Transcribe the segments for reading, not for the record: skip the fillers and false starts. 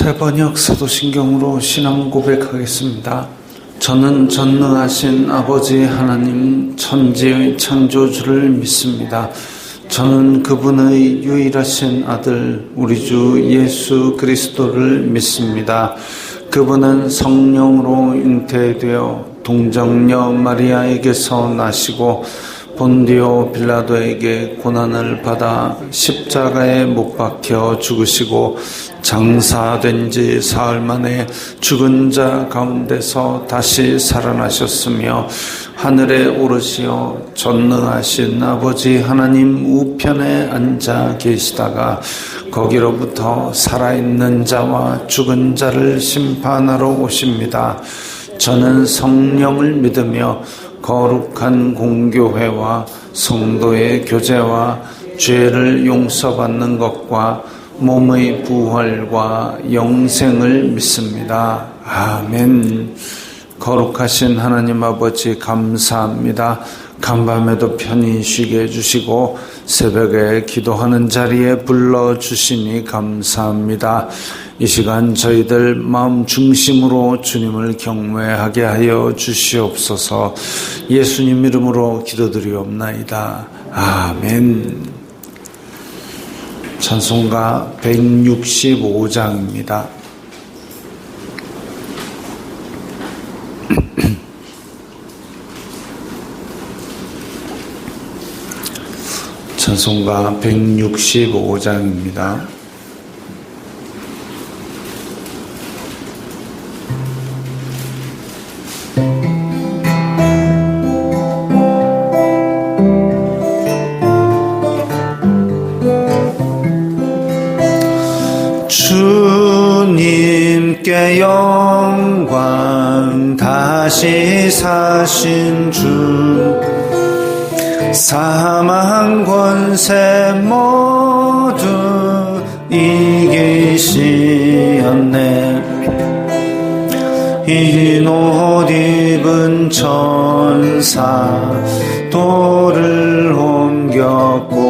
새 번역 사도신경으로 신앙 고백하겠습니다. 저는 전능하신 아버지 하나님 천지의 창조주를 믿습니다. 저는 그분의 유일하신 아들 우리 주 예수 그리스도를 믿습니다. 그분은 성령으로 잉태되어 동정녀 마리아에게서 나시고 본디오 빌라도에게 고난을 받아 십자가에 못 박혀 죽으시고 장사된 지 사흘 만에 죽은 자 가운데서 다시 살아나셨으며 하늘에 오르시어 전능하신 아버지 하나님 우편에 앉아 계시다가 거기로부터 살아있는 자와 죽은 자를 심판하러 오십니다. 저는 성령을 믿으며 거룩한 공교회와 성도의 교제와 죄를 용서받는 것과 몸의 부활과 영생을 믿습니다. 아멘. 거룩하신 하나님 아버지 감사합니다. 간밤에도 편히 쉬게 해주시고 새벽에 기도하는 자리에 불러주시니 감사합니다. 이 시간 저희들 마음 중심으로 주님을 경외하게 하여 주시옵소서. 예수님 이름으로 기도드리옵나이다. 아멘. 찬송가 165장입니다. 찬송가 165장입니다. 주님께 영광 다시 사신 주 사망 권세 모두 이기시었네. 흰 옷 입은 천사 돌을 옮겼고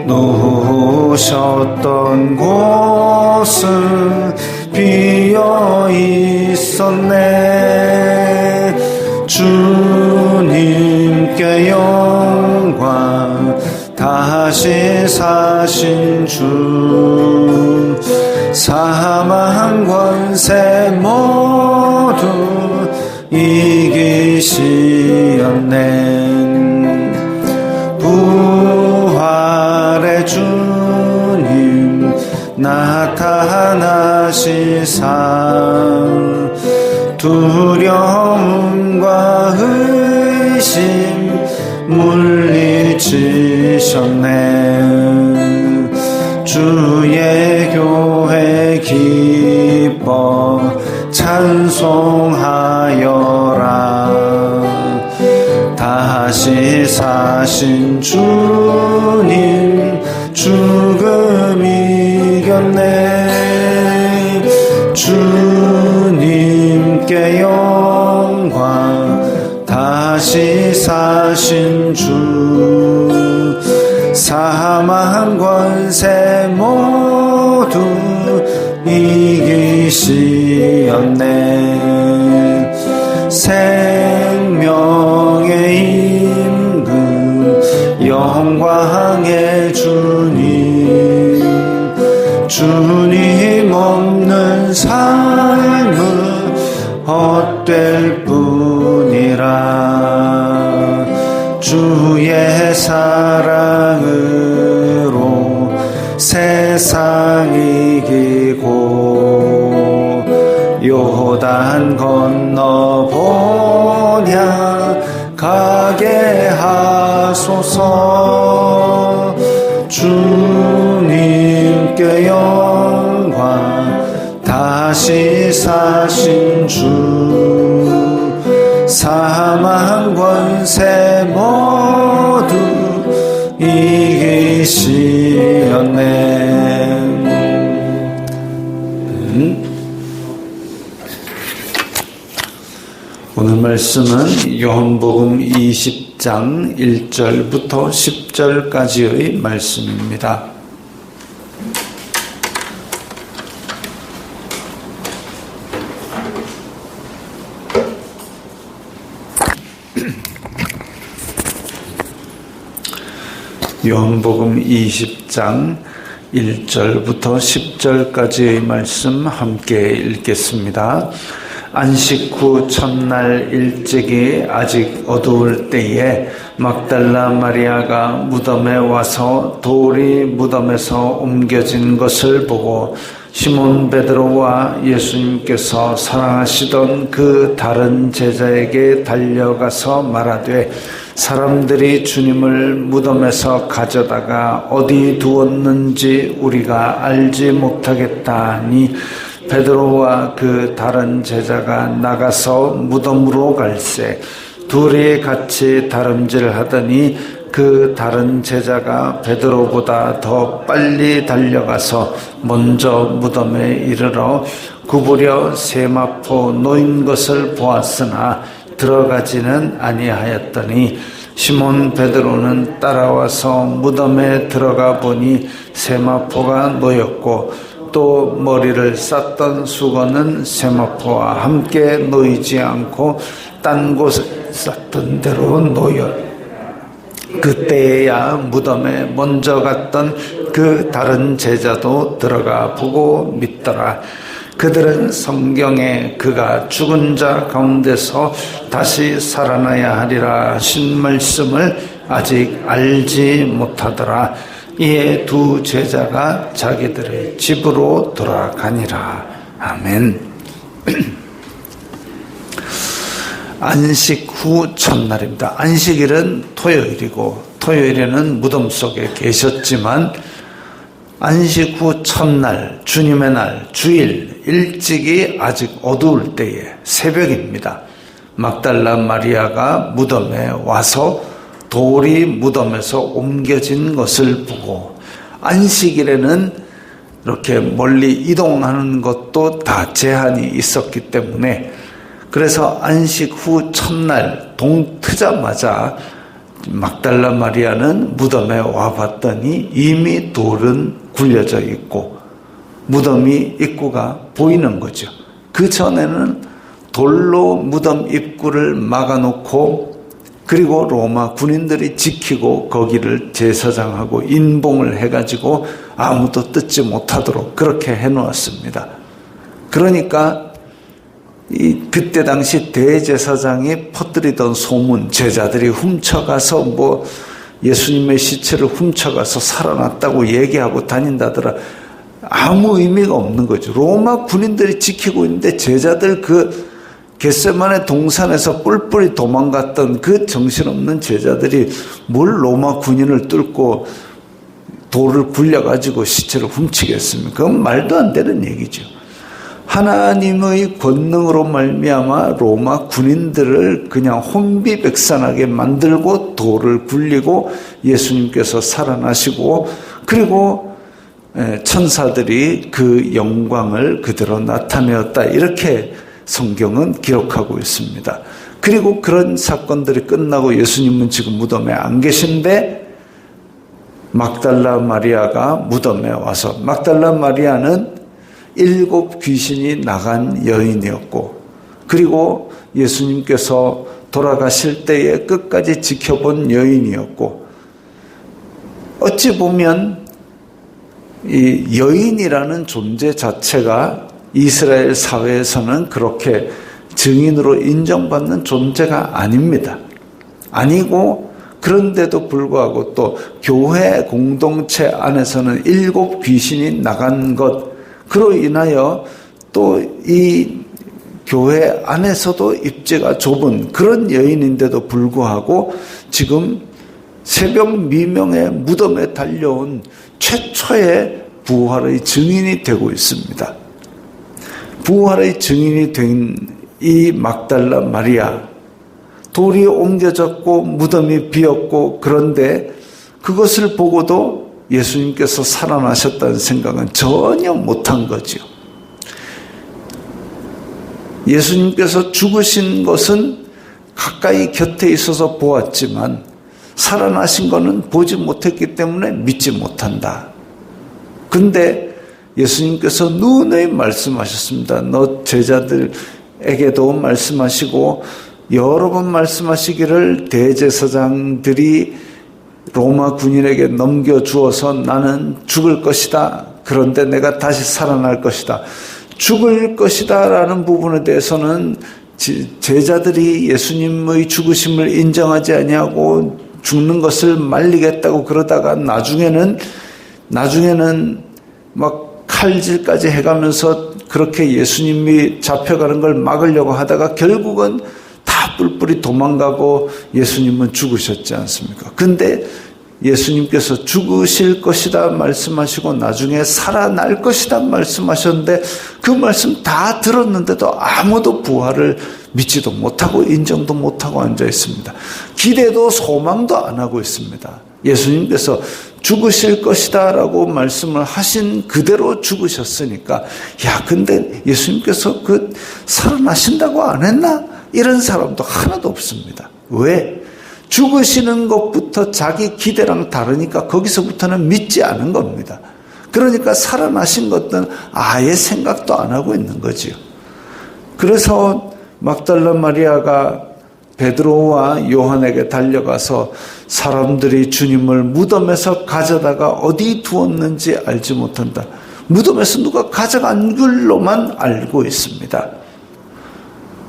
누우셨던 곳은 비어 있었네. 주님께 영광 다시 사신 주 사망 권세 모두 이기시었네. 부활의 주님 나타나시사 두려움과 의심 물리치셨네. 주의 교회 기뻐 찬송하여라. 다시 사신 주님 죽음 이겼네. 주님께 영광 다시 사신 주 사망 권세 모두 이기시었네. 생명의 임금 영광의 주님 주님 없는 삶은 헛될 뿐이라. 주의 사랑으로 세상 이기고 요단 건너보냐 가게 하소서. 주님께 영광 다시 사신 주 사망 권세 모두 이기시었네. 오늘 말씀은 요한복음 20장 1절부터 10절까지의 말씀입니다. 요한복음 20장 1절부터 10절까지의 말씀 함께 읽겠습니다. 안식 후 첫날 일찍이 아직 어두울 때에 막달라 마리아가 무덤에 와서 돌이 무덤에서 옮겨진 것을 보고 시몬 베드로와 예수님께서 사랑하시던 그 다른 제자에게 달려가서 말하되 사람들이 주님을 무덤에서 가져다가 어디 두었는지 우리가 알지 못하겠다니 베드로와 그 다른 제자가 나가서 무덤으로 갈새 둘이 같이 다름질하더니 그 다른 제자가 베드로보다 더 빨리 달려가서 먼저 무덤에 이르러 구부려 세마포 놓인 것을 보았으나 들어가지는 아니하였더니 시몬 베드로는 따라와서 무덤에 들어가 보니 세마포가 놓였고 또 머리를 쌌던 수건은 세마포와 함께 놓이지 않고 딴 곳에 쌌던 대로 놓여 그때야 무덤에 먼저 갔던 그 다른 제자도 들어가 보고 믿더라. 그들은 성경에 그가 죽은 자 가운데서 다시 살아나야 하리라 하신 말씀을 아직 알지 못하더라. 이에 두 제자가 자기들의 집으로 돌아가니라. 아멘. 안식 후 첫날입니다. 안식일은 토요일이고 토요일에는 무덤 속에 계셨지만 안식 후 첫날, 주님의 날, 주일, 일찍이 아직 어두울 때에 새벽입니다. 막달라 마리아가 무덤에 와서 돌이 무덤에서 옮겨진 것을 보고 안식일에는 이렇게 멀리 이동하는 것도 다 제한이 있었기 때문에 그래서 안식 후 첫날 동 트자마자 막달라 마리아는 무덤에 와봤더니 이미 돌은 굴려져 있고 무덤이 입구가 보이는 거죠. 그 전에는 돌로 무덤 입구를 막아놓고 그리고 로마 군인들이 지키고 거기를 제사장하고 인봉을 해가지고 아무도 뜯지 못하도록 그렇게 해놓았습니다. 그러니까 그때 당시 대제사장이 퍼뜨리던 소문, 제자들이 훔쳐가서 예수님의 시체를 훔쳐가서 살아났다고 얘기하고 다닌다더라. 아무 의미가 없는 거죠. 로마 군인들이 지키고 있는데 제자들 그 겟세마네 동산에서 뿔뿔이 도망갔던 그 정신없는 제자들이 뭘 로마 군인을 뚫고 돌을 굴려가지고 시체를 훔치겠습니까? 그건 말도 안 되는 얘기죠. 하나님의 권능으로 말미암아 로마 군인들을 그냥 혼비백산하게 만들고 돌을 굴리고 예수님께서 살아나시고 그리고 천사들이 그 영광을 그대로 나타내었다. 이렇게 성경은 기록하고 있습니다. 그리고 그런 사건들이 끝나고 예수님은 지금 무덤에 안 계신데 막달라 마리아가 무덤에 와서 막달라 마리아는 7 귀신이 나간 여인이었고 그리고 예수님께서 돌아가실 때에 끝까지 지켜본 여인이었고 어찌 보면 이 여인이라는 존재 자체가 이스라엘 사회에서는 그렇게 증인으로 인정받는 존재가 아닙니다. 아니고 그런데도 불구하고 또 교회 공동체 안에서는 7 귀신이 나간 것 그로 인하여 또 이 교회 안에서도 입지가 좁은 그런 여인인데도 불구하고 지금 새벽 미명의 무덤에 달려온 최초의 부활의 증인이 되고 있습니다. 부활의 증인이 된 이 막달라 마리아, 돌이 옮겨졌고 무덤이 비었고 그런데 그것을 보고도 예수님께서 살아나셨다는 생각은 전혀 못한 거죠. 예수님께서 죽으신 것은 가까이 곁에 있어서 보았지만 살아나신 것은 보지 못했기 때문에 믿지 못한다. 근데 예수님께서 누누이 말씀하셨습니다. 너 제자들에게도 말씀하시고 여러 번 말씀하시기를 대제사장들이 로마 군인에게 넘겨주어서 나는 죽을 것이다. 그런데 내가 다시 살아날 것이다. 죽을 것이다 라는 부분에 대해서는 제자들이 예수님의 죽으심을 인정하지 아니하고 죽는 것을 말리겠다고 그러다가 나중에는 막 칼질까지 해가면서 그렇게 예수님이 잡혀가는 걸 막으려고 하다가 결국은 다 뿔뿔이 도망가고 예수님은 죽으셨지 않습니까? 근데 예수님께서 죽으실 것이다 말씀하시고 나중에 살아날 것이다 말씀하셨는데 그 말씀 다 들었는데도 아무도 부활을 믿지도 못하고 인정도 못하고 앉아 있습니다. 기대도 소망도 안 하고 있습니다. 예수님께서 죽으실 것이다 라고 말씀을 하신 그대로 죽으셨으니까 근데 예수님께서 살아나신다고 안 했나? 이런 사람도 하나도 없습니다. 왜? 죽으시는 것부터 자기 기대랑 다르니까 거기서부터는 믿지 않은 겁니다. 그러니까 살아나신 것들은 아예 생각도 안 하고 있는 거지요. 그래서 막달라 마리아가 베드로와 요한에게 달려가서 사람들이 주님을 무덤에서 가져다가 어디 두었는지 알지 못한다. 무덤에서 누가 가져간 걸로만 알고 있습니다.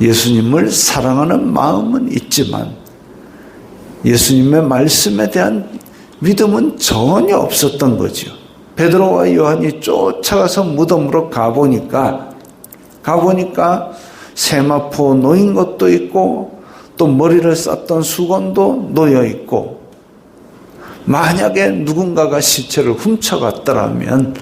예수님을 사랑하는 마음은 있지만 예수님의 말씀에 대한 믿음은 전혀 없었던 거죠. 베드로와 요한이 쫓아가서 무덤으로 가보니까 세마포 놓인 것도 있고 또 머리를 쌌던 수건도 놓여 있고, 만약에 누군가가 시체를 훔쳐갔더라면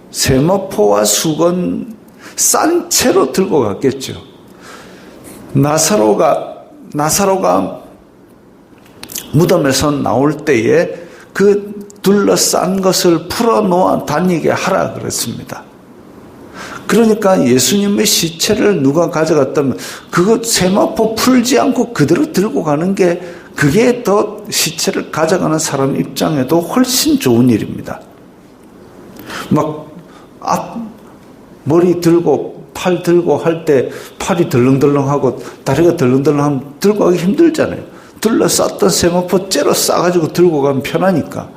세마포와 수건 싼 채로 들고 갔겠죠. 나사로가 무덤에서 나올 때에 그 둘러싼 것을 풀어놓아 다니게 하라 그랬습니다. 그러니까 예수님의 시체를 누가 가져갔다면 그거 세마포 풀지 않고 그대로 들고 가는 게 그게 더 시체를 가져가는 사람 입장에도 훨씬 좋은 일입니다. 머리 들고 팔 들고 할 때 팔이 덜렁덜렁하고 다리가 덜렁덜렁하면 들고 가기 힘들잖아요. 둘러쌌던 세마포 째로 싸가지고 들고 가면 편하니까.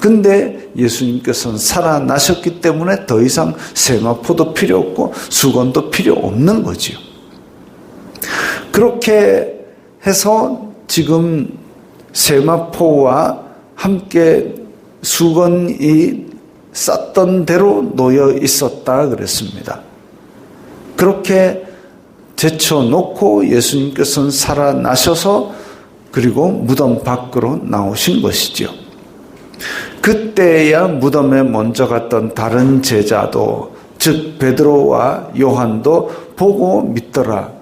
근데 예수님께서는 살아나셨기 때문에 더 이상 세마포도 필요 없고 수건도 필요 없는 거지요. 그렇게 해서 지금 세마포와 함께 수건이 쌌던 대로 놓여 있었다 그랬습니다. 그렇게 제쳐놓고 예수님께서는 살아나셔서 그리고 무덤 밖으로 나오신 것이죠. 그때야 무덤에 먼저 갔던 다른 제자도, 즉 베드로와 요한도 보고 믿더라.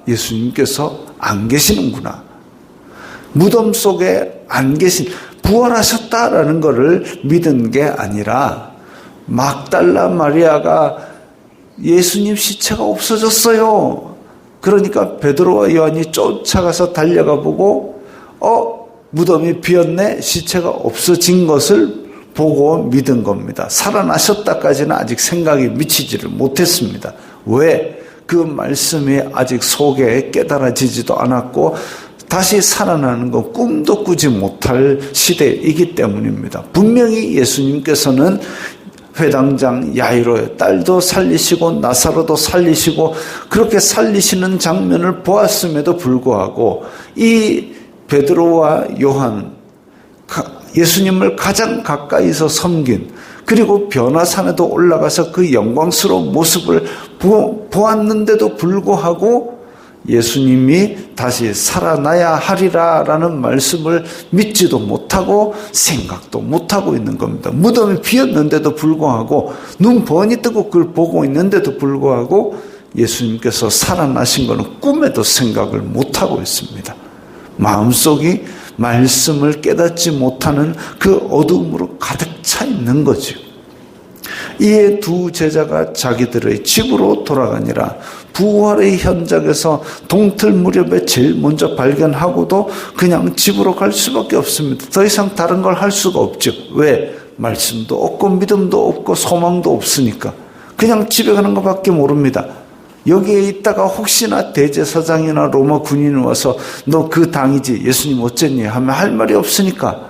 예수님께서 안 계시는구나. 무덤 속에 안 계신, 부활하셨다라는 것을 믿은 게 아니라 막달라 마리아가 예수님 시체가 없어졌어요. 그러니까 베드로와 요한이 쫓아가서 달려가 보고 무덤이 비었네, 시체가 없어진 것을 보고 믿은 겁니다. 살아나셨다까지는 아직 생각이 미치지를 못했습니다. 왜? 그 말씀이 아직 속에 깨달아지지도 않았고 다시 살아나는 건 꿈도 꾸지 못할 시대이기 때문입니다. 분명히 예수님께서는 회당장 야이로의 딸도 살리시고 나사로도 살리시고 그렇게 살리시는 장면을 보았음에도 불구하고 이 베드로와 요한, 예수님을 가장 가까이서 섬긴, 그리고 변화산에도 올라가서 그 영광스러운 모습을 보았는데도 불구하고 예수님이 다시 살아나야 하리라 라는 말씀을 믿지도 못하고 생각도 못하고 있는 겁니다. 무덤이 비었는데도 불구하고 눈 번이 뜨고 그걸 보고 있는데도 불구하고 예수님께서 살아나신 것은 꿈에도 생각을 못하고 있습니다. 마음속이 말씀을 깨닫지 못하는 그 어두움으로 가득 차 있는 거죠. 이에 두 제자가 자기들의 집으로 돌아가니라. 부활의 현장에서 동틀 무렵에 제일 먼저 발견하고도 그냥 집으로 갈 수밖에 없습니다. 더 이상 다른 걸 할 수가 없죠. 왜? 말씀도 없고 믿음도 없고 소망도 없으니까 그냥 집에 가는 것밖에 모릅니다. 여기에 있다가 혹시나 대제사장이나 로마 군인이 와서 너 그 당이지 예수님 어쨌니 하면 할 말이 없으니까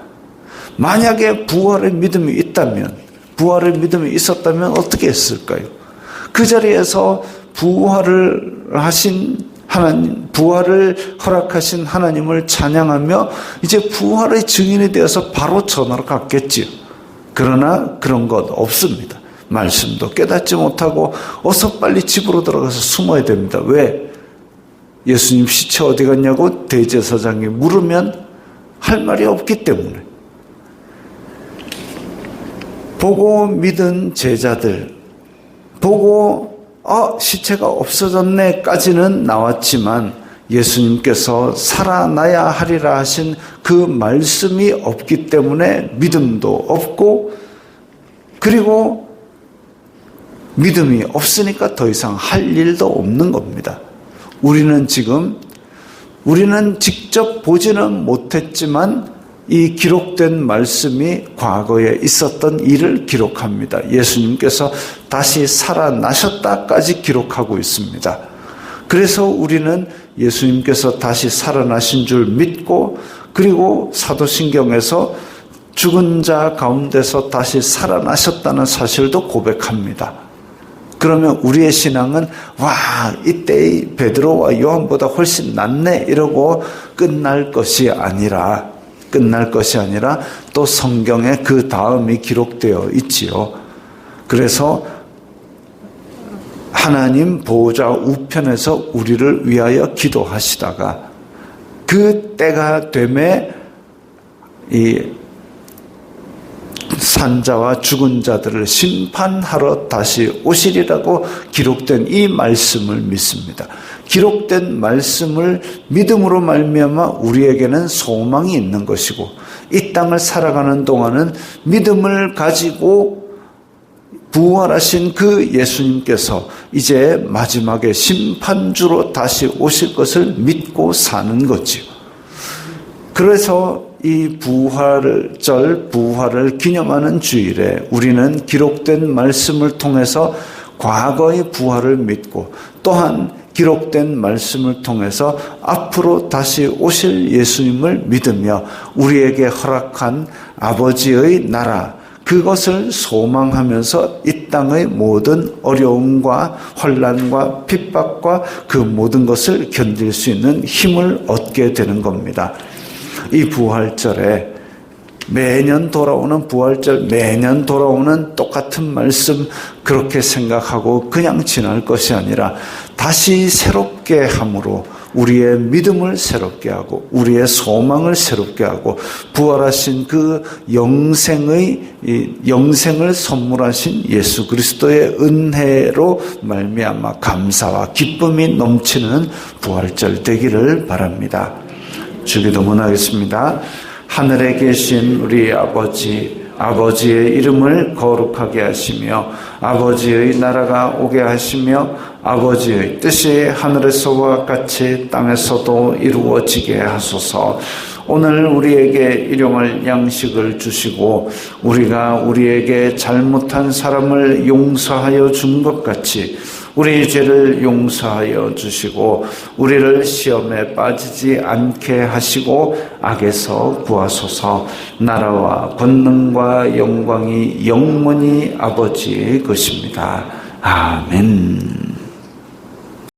만약에 부활의 믿음이 있다면 부활의 믿음이 있었다면 어떻게 했을까요? 그 자리에서 부활을 하신 하나님, 부활을 허락하신 하나님을 찬양하며 이제 부활의 증인이 되어서 바로 전하러 갔겠지요. 그러나 그런 것 없습니다. 말씀도 깨닫지 못하고 어서 빨리 집으로 들어가서 숨어야 됩니다. 왜? 예수님 시체 어디 갔냐고 대제사장이 물으면 할 말이 없기 때문에. 보고 믿은 제자들, 보고 시체가 없어졌네까지는 나왔지만 예수님께서 살아나야 하리라 하신 그 말씀이 없기 때문에 믿음도 없고, 그리고 믿음이 없으니까 더 이상 할 일도 없는 겁니다. 우리는 직접 보지는 못했지만 이 기록된 말씀이 과거에 있었던 일을 기록합니다. 예수님께서 다시 살아나셨다까지 기록하고 있습니다. 그래서 우리는 예수님께서 다시 살아나신 줄 믿고, 그리고 사도신경에서 죽은 자 가운데서 다시 살아나셨다는 사실도 고백합니다. 그러면 우리의 신앙은 이때의 베드로와 요한보다 훨씬 낫네 이러고 끝날 것이 아니라 또 성경에 그 다음이 기록되어 있지요. 그래서 하나님 보호자 우편에서 우리를 위하여 기도하시다가 그 때가 되매 이 산자와 죽은 자들을 심판하러 다시 오시리라고 기록된 이 말씀을 믿습니다. 기록된 말씀을 믿음으로 말미암아 우리에게는 소망이 있는 것이고, 이 땅을 살아가는 동안은 믿음을 가지고 부활하신 그 예수님께서 이제 마지막에 심판주로 다시 오실 것을 믿고 사는 거지요. 그래서 이 부활을 기념하는 주일에 우리는 기록된 말씀을 통해서 과거의 부활을 믿고, 또한 기록된 말씀을 통해서 앞으로 다시 오실 예수님을 믿으며 우리에게 허락한 아버지의 나라, 그것을 소망하면서 이 땅의 모든 어려움과 혼란과 핍박과 그 모든 것을 견딜 수 있는 힘을 얻게 되는 겁니다. 이 부활절에 매년 돌아오는 부활절, 매년 돌아오는 똑같은 말씀 그렇게 생각하고 그냥 지날 것이 아니라 다시 새롭게 함으로 우리의 믿음을 새롭게 하고 우리의 소망을 새롭게 하고 부활하신 그 영생을 선물하신 예수 그리스도의 은혜로 말미암아 감사와 기쁨이 넘치는 부활절 되기를 바랍니다. 주기도문 하겠습니다. 하늘에 계신 우리 아버지의 이름을 거룩하게 하시며 아버지의 나라가 오게 하시며 아버지의 뜻이 하늘에서와 같이 땅에서도 이루어지게 하소서. 오늘 우리에게 일용할 양식을 주시고 우리가 우리에게 잘못한 사람을 용서하여 준 것 같이 우리 죄를 용서하여 주시고 우리를 시험에 빠지지 않게 하시고 악에서 구하소서. 나라와 권능과 영광이 영원히 아버지의 것입니다. 아멘.